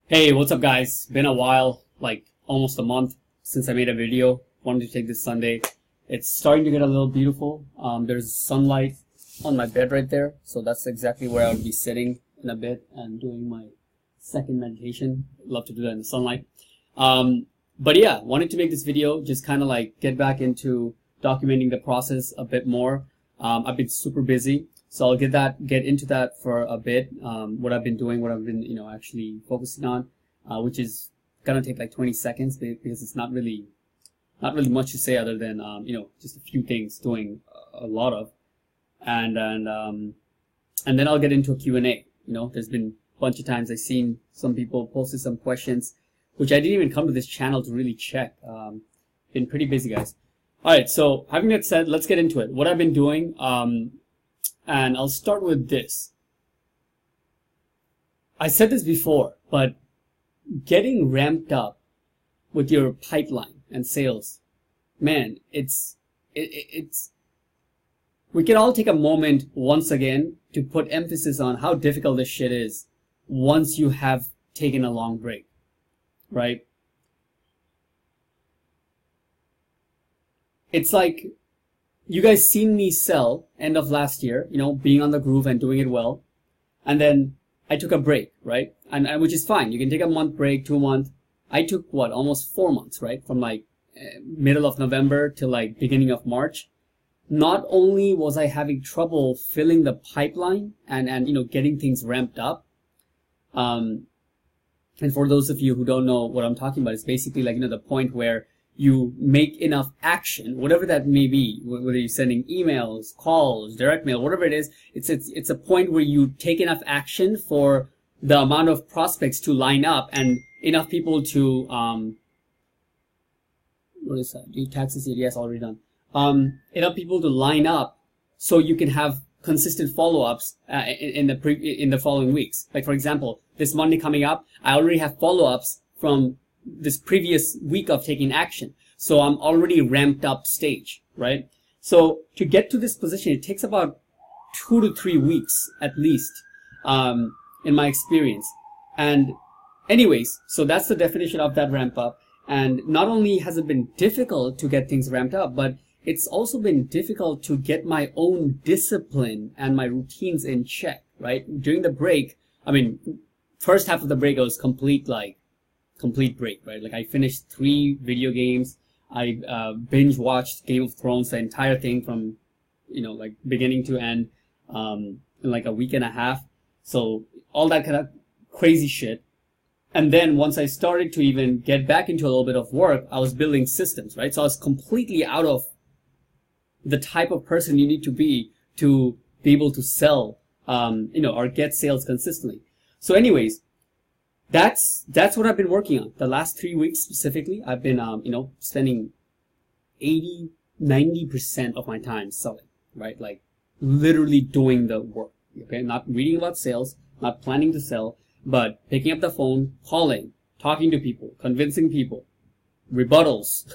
Hey, what's up guys? Been a while, like almost a month since I made a video. Wanted to take this Sunday. It's starting to get a little beautiful. There's sunlight on my bed right there, so that's exactly where I'll be sitting in a bit and doing my second meditation. Love to do that in the sunlight. But yeah, wanted to make this video, just kind of like get back into documenting the process a bit more. I've been super busy. So I'll get into that for a bit. What I've been doing, what I've been, actually focusing on, which is gonna take like 20 seconds because it's not really much to say other than, just a few things doing a lot of, and then I'll get into a Q&A. There's been a bunch of times I've seen some people posted some questions, which I didn't even come to this channel to really check. Been pretty busy, guys. All right. So having that said, let's get into it. What I've been doing, and I'll start with this. I said this before, but getting ramped up with your pipeline and sales, man, we can all take a moment once again to put emphasis on how difficult this shit is once you have taken a long break, right? It's like, you guys seen me sell end of last year, being on the groove and doing it well. And then I took a break, right? And which is fine. You can take a month break, 2 months. I took almost 4 months, right? From like middle of November to like beginning of March. Not only was I having trouble filling the pipeline and getting things ramped up. And for those of you who don't know what I'm talking about, it's basically like, the point where you make enough action, whatever that may be, whether you're sending emails, calls, direct mail, whatever it is, it's a point where you take enough action for the amount of prospects to line up and enough people to, what is that? Do taxes? Yes, already done. Enough people to line up so you can have consistent follow-ups in the following weeks. Like for example, this Monday coming up, I already have follow-ups from this previous week of taking action. So I'm already ramped up stage, right? So to get to this position, it takes about 2 to 3 weeks at least, in my experience. And anyways, so that's the definition of that ramp up. And not only has it been difficult to get things ramped up, but it's also been difficult to get my own discipline and my routines in check, right? During the break, first half of the break, I was complete break, right? Like I finished 3 video games. I binge watched Game of Thrones, the entire thing from, like beginning to end, in like a week and a half. So all that kind of crazy shit. And then once I started to even get back into a little bit of work, I was building systems, right? So I was completely out of the type of person you need to be able to sell, or get sales consistently. So anyways, that's what I've been working on. The last 3 weeks specifically, I've been, spending 80-90% of my time selling, right? Like literally doing the work, okay? Not reading about sales, not planning to sell, but picking up the phone, calling, talking to people, convincing people, rebuttals,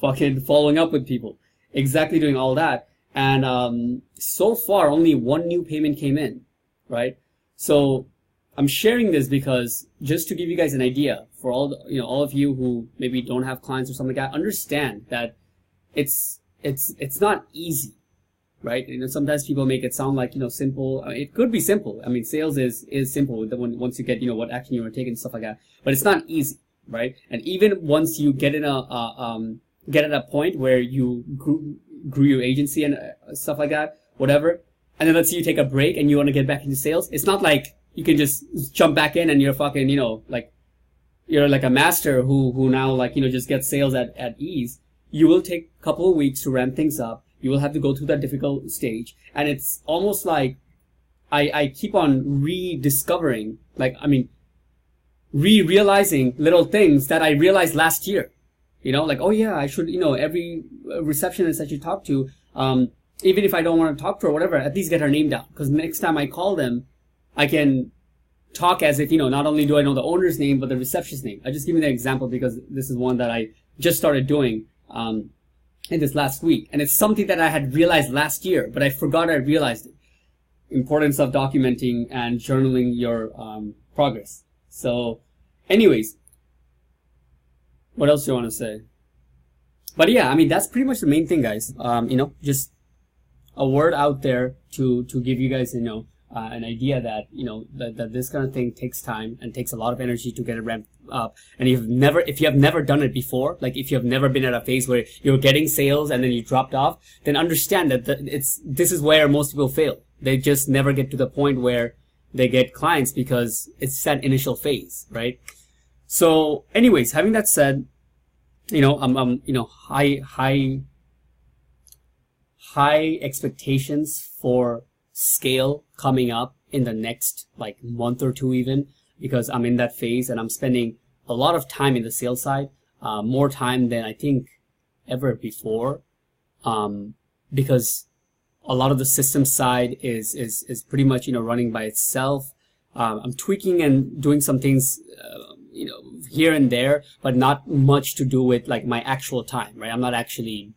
fucking following up with people, exactly doing all that. And, so far only 1 new payment came in, right? So I'm sharing this because just to give you guys an idea for all of you who maybe don't have clients or something like that, understand that it's not easy, right? Sometimes people make it sound like, simple. It could be simple. Sales is simple once you get, what action you want to take and stuff like that, but it's not easy, right? And even once you get at a point where you grew your agency and stuff like that, whatever, and then let's say you take a break and you want to get back into sales, it's not like you can just jump back in and you're fucking, you're like a master who now just gets sales at ease. You will take a couple of weeks to ramp things up. You will have to go through that difficult stage. And it's almost like I keep on rediscovering, realizing little things that I realized last year. Oh yeah, I should, every receptionist that you talk to, even if I don't want to talk to her or whatever, at least get her name down. Because next time I call them, I can talk as if, not only do I know the owner's name, but the receptionist's name. I just give you an example because this is one that I just started doing, in this last week. And it's something that I had realized last year, but I forgot I realized it. Importance of documenting and journaling your progress. So anyways, what else do you want to say? But yeah, I mean, that's pretty much the main thing, guys. Just a word out there to give you guys, an idea that, that this kind of thing takes time and takes a lot of energy to get it ramped up. And if you have never done it before, like if you have never been at a phase where you're getting sales and then you dropped off, then understand that this is where most people fail. They just never get to the point where they get clients because it's that initial phase, right? So anyways, having that said, high expectations for scale coming up in the next like month or two, even because I'm in that phase and I'm spending a lot of time in the sales side, more time than I think ever before, because a lot of the system side is pretty much running by itself. I'm tweaking and doing some things here and there, but not much to do with like my actual time, right? I'm not actually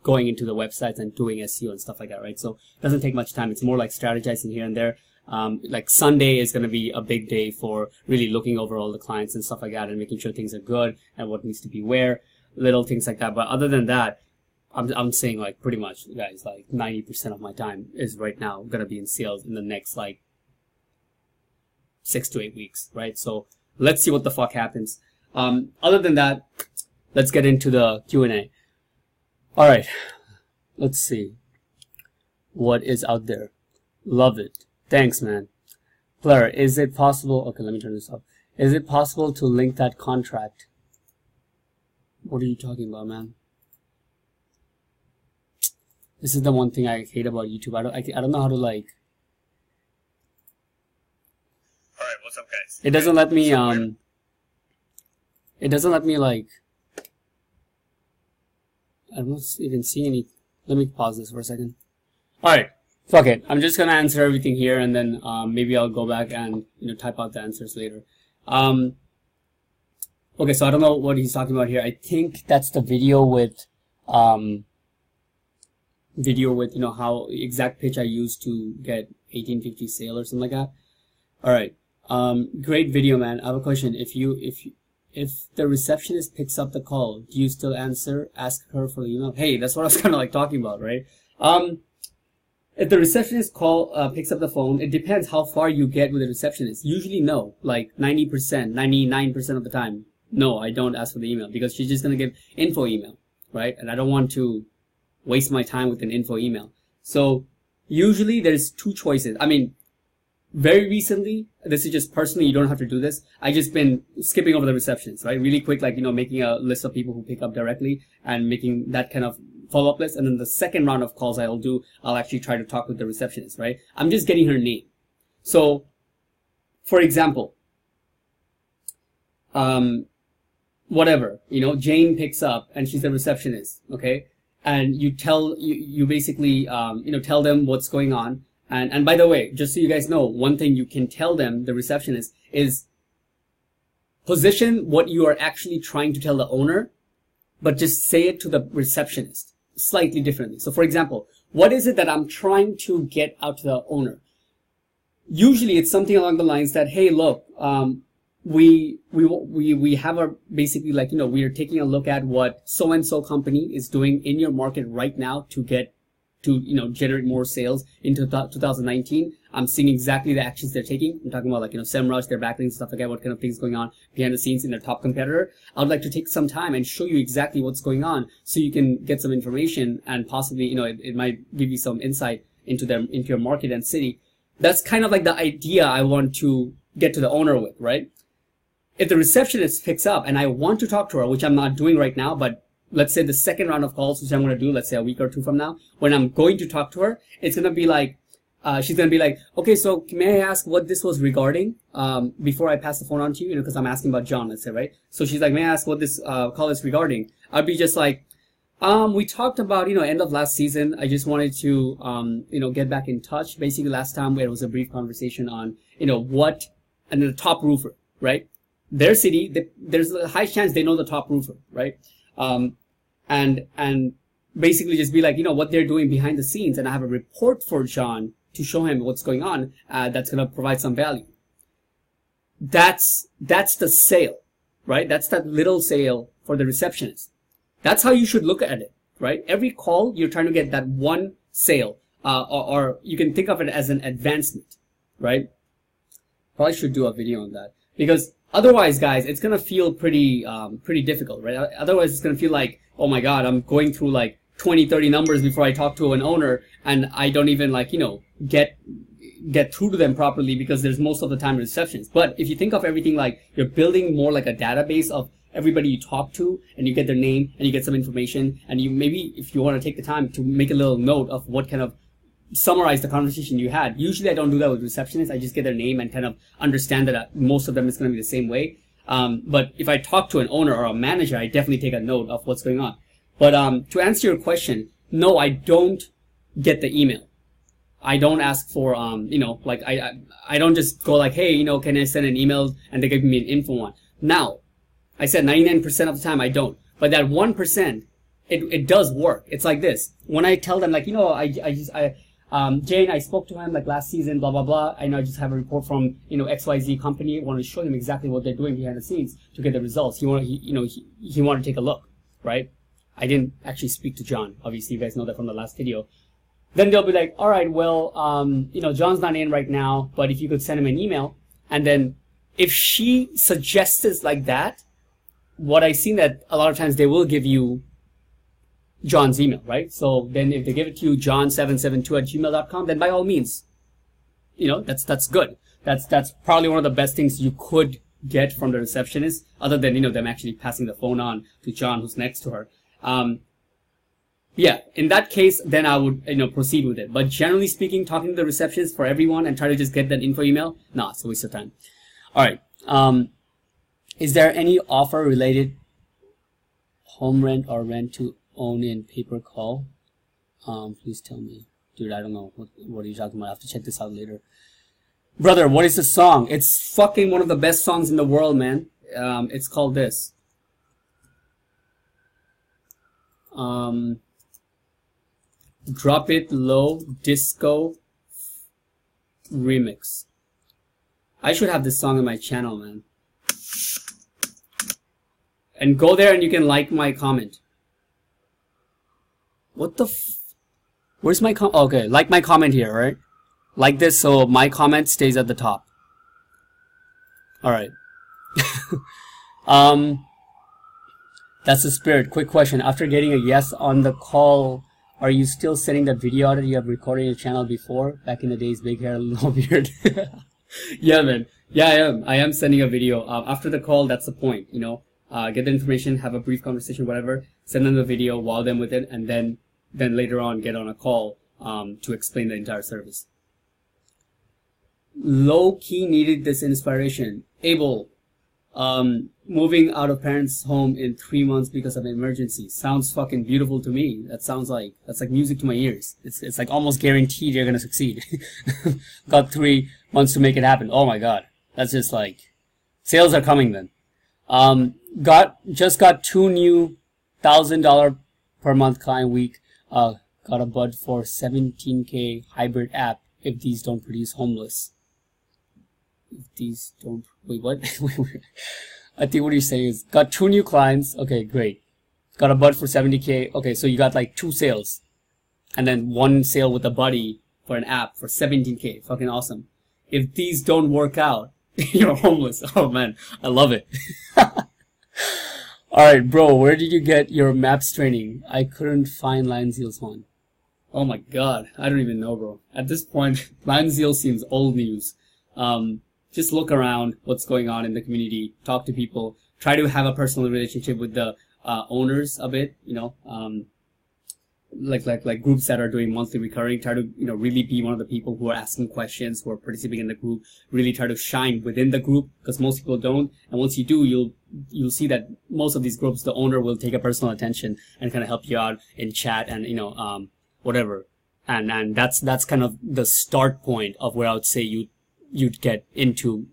going into the websites and doing SEO and stuff like that, right? So it doesn't take much time. It's more like strategizing here and there. Like Sunday is going to be a big day for really looking over all the clients and stuff like that and making sure things are good and what needs to be where, little things like that. But other than that, I'm saying like pretty much, guys, like 90% of my time is right now going to be in sales in the next like 6 to 8 weeks, right? So let's see what the fuck happens. Other than that, let's get into the Q&A. All right, let's see what is out there. Love it. Thanks, man. Blair, is it possible? Okay, let me turn this up. Is it possible to link that contract? What are you talking about, man? This is the one thing I hate about YouTube. I don't know how to like. All right, what's up, guys? It doesn't let me It doesn't let me like. I'm not even seeing any. Let me pause this for a second. All right, fuck it. I'm just gonna answer everything here, and then maybe I'll go back and type out the answers later. Okay, so I don't know what he's talking about here. I think that's the video with how exact pitch I used to get 1850 sale or something like that. All right, great video, man. I have a question. If the receptionist picks up the call, do you still ask her for the email? Hey, that's what I was kind of like talking about, right? If the receptionist picks up the phone, it depends how far you get with the receptionist. Usually no, like 90%, 99% of the time. No, I don't ask for the email because she's just going to give info email, right? And I don't want to waste my time with an info email. So usually there's two choices. I mean, very recently, this is just personally, you don't have to do this. I just been skipping over the receptions, right? Really quick, like, making a list of people who pick up directly and making that kind of follow-up list. And then the second round of calls I'll actually try to talk with the receptionist, right? I'm just getting her name. So, for example, whatever, Jane picks up and she's the receptionist, okay? And you basically, tell them what's going on. And by the way, just so you guys know, one thing you can tell them, the receptionist, is position what you are actually trying to tell the owner, but just say it to the receptionist slightly differently. So for example, what is it that I'm trying to get out to the owner? Usually it's something along the lines that, hey, look, we have a basically like, we are taking a look at what so-and-so company is doing in your market right now to generate more sales into 2019. I'm seeing exactly the actions they're taking. I'm talking about like, SEMrush, their backlinks, stuff like that, what kind of things going on behind the scenes in their top competitor. I would like to take some time and show you exactly what's going on so you can get some information and possibly, it might give you some insight into your market and city. That's kind of like the idea I want to get to the owner with, right? If the receptionist picks up and I want to talk to her, which I'm not doing right now, but let's say the second round of calls, which I'm going to do, let's say a week or two from now, when I'm going to talk to her, it's going to be like, she's going to be like, okay, so may I ask what this was regarding, before I pass the phone on to you, because I'm asking about John, let's say, right? So she's like, may I ask what this, call is regarding? I'd be just like, we talked about, end of last season. I just wanted to, get back in touch. Basically last time it was a brief conversation on, and the top roofer, right? Their city, there's a high chance they know the top roofer, right? And basically just be like, what they're doing behind the scenes. And I have a report for John to show him what's going on, that's going to provide some value. That's the sale. right? That's that little sale for the receptionist. That's how you should look at it, right? Every call, you're trying to get that one sale, or you can think of it as an advancement, right? Probably should do a video on that, because otherwise, guys, it's gonna feel pretty difficult, right? Otherwise, it's gonna feel like, oh my God, I'm going through like 20, 30 numbers before I talk to an owner, and I don't even like, get through to them properly, because there's most of the time receptions. But if you think of everything like you're building more like a database of everybody you talk to, and you get their name and you get some information, and you maybe, if you want to take the time to make a little note of what kind of summarize the conversation you had. Usually I don't do that with receptionists. I just get their name and kind of understand that most of them is going to be the same way. But if I talk to an owner or a manager, I definitely take a note of what's going on. But to answer your question, no, I don't get the email. I don't ask for, like I don't just go like, hey, can I send an email, and they give me an info one. Now, I said 99% of the time I don't. But that 1%, it does work. It's like this. When I tell them like, Jane, I spoke to him like last season, blah, blah, blah. I know I just have a report from, XYZ company. I want to show him exactly what they're doing behind the scenes to get the results. He wanted to take a look, right? I didn't actually speak to John. Obviously, you guys know that from the last video. Then they'll be like, all right, well, John's not in right now, but if you could send him an email. And then if she suggests it like that, what I've seen that a lot of times they will give you John's email, right? So then if they give it to you, john772@gmail.com, then by all means, that's good. That's probably one of the best things you could get from the receptionist, other than, them actually passing the phone on to John, who's next to her. Yeah, in that case, then I would, proceed with it. But generally speaking, talking to the receptionist for everyone and try to just get that info email, nah, it's a waste of time. All right. Is there any offer related home rent or rent to own in pay-per-call? Please tell me. Dude, I don't know. What are you talking about? I have to check this out later. Brother, what is the song? It's fucking one of the best songs in the world, man. It's called this. Drop It Low Disco Remix. I should have this song on my channel, man. And go there and you can like my comment. What the where's my okay, like my comment here, right? Like this, so my comment stays at the top. Alright. That's the spirit. Quick question. After getting a yes on the call, are you still sending that video out that you have recorded your channel before? Back in the days, big hair, no beard. Yeah, man. Yeah, I am sending a video. After the call, that's the point, get the information, have a brief conversation, whatever, send them the video, wow them with it, and then later on get on a call to explain the entire service. Low-key needed this inspiration. Abel, moving out of parents' home in 3 months because of an emergency. Sounds fucking beautiful to me. That's like music to my ears. It's like almost guaranteed you're gonna succeed. Got 3 months to make it happen. Oh my God. That's just like, sales are coming then. Just got 2 new $1,000 per month client week. Got a bud for 17K hybrid app if these don't produce homeless. If these don't, wait, what? I think what you're saying is, got 2 new clients. Okay, great. Got a bud for 70K. Okay, so you got like 2 sales. And then 1 sale with a buddy for an app for 17K. Fucking awesome. If these don't work out, you're homeless. Oh man, I love it. Alright, bro, where did you get your maps training? I couldn't find LionZeal's one. Oh my God, I don't even know, bro. At this point, LionZeal seems old news. Just look around what's going on in the community, talk to people, try to have a personal relationship with the owners a bit, like groups that are doing monthly recurring, try to, really be one of the people who are asking questions, who are participating in the group, really try to shine within the group, because most people don't. And once you do, you'll see that most of these groups, the owner will take a personal attention and kind of help you out in chat and, whatever. And that's kind of the start point of where I would say you'd get into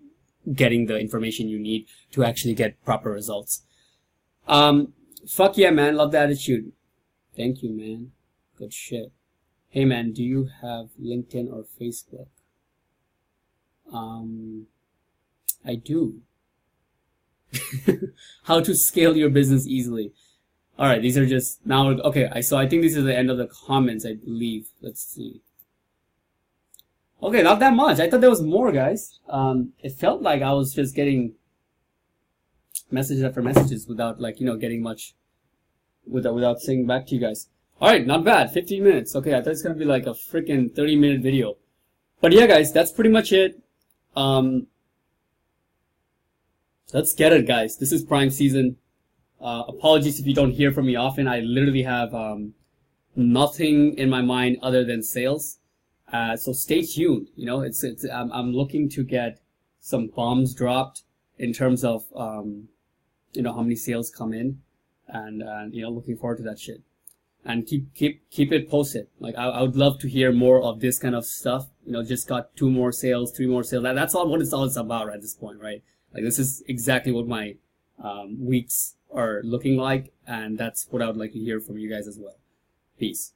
getting the information you need to actually get proper results. Fuck yeah, man. Love the attitude. Thank you, man. Good shit. Hey, man, do you have LinkedIn or Facebook? I do. How to scale your business easily. All right, these are just now. Okay, so I think this is the end of the comments, I believe. Let's see. Okay, not that much. I thought there was more, guys. It felt like I was just getting messages after messages without, like, getting much without saying back to you guys. All right, not bad. 15 minutes. Okay, I thought it's gonna be like a freaking 30-minute video. But yeah, guys, that's pretty much it. Let's get it, guys. This is prime season. Apologies if you don't hear from me often. I literally have nothing in my mind other than sales. So stay tuned. I'm looking to get some bombs dropped in terms of how many sales come in, and looking forward to that shit. And keep it posted. Like I would love to hear more of this kind of stuff. Just got 2 more sales, 3 more sales. That's all what it's all about at this point, right? Like this is exactly what my weeks are looking like, and that's what I would like to hear from you guys as well. Peace.